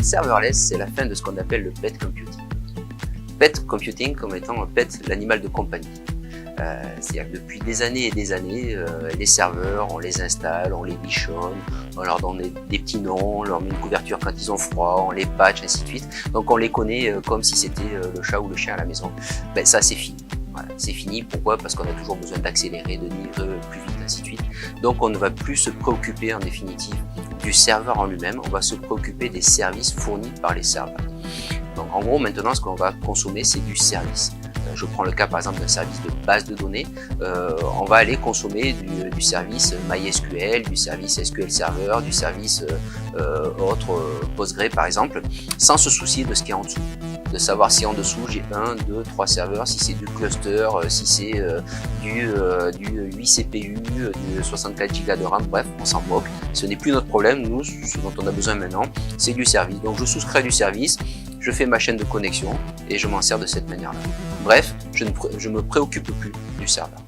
serverless, c'est la fin de ce qu'on appelle le pet computing. Pet computing comme étant pet, l'animal de compagnie. C'est-à-dire que depuis des années et des années, les serveurs, on les installe, on les bichonne, on leur donne des petits noms, on leur met une couverture quand ils ont froid, on les patch, ainsi de suite. Donc on les connaît comme si c'était le chat ou le chien à la maison. Ben, ça c'est fini. Voilà, c'est fini, pourquoi? Parce qu'on a toujours besoin d'accélérer, de livrer plus vite, ainsi de suite. Donc on ne va plus se préoccuper en définitive du serveur en lui-même, on va se préoccuper des services fournis par les serveurs. Donc en gros maintenant ce qu'on va consommer c'est du service. Je prends le cas par exemple d'un service de base de données, on va aller consommer du service MySQL, du service SQL Server, du service autre Postgre par exemple, sans se soucier de ce qui est en dessous. De savoir si en dessous j'ai 1, 2, 3 serveurs, si c'est du cluster, si c'est du 8 CPU, du 64 Go de RAM, bref, on s'en moque. Ce n'est plus notre problème, nous, ce dont on a besoin maintenant, c'est du service. Donc je souscris du service, je fais ma chaîne de connexion et je m'en sers de cette manière-là. Bref, je ne me préoccupe plus du serveur.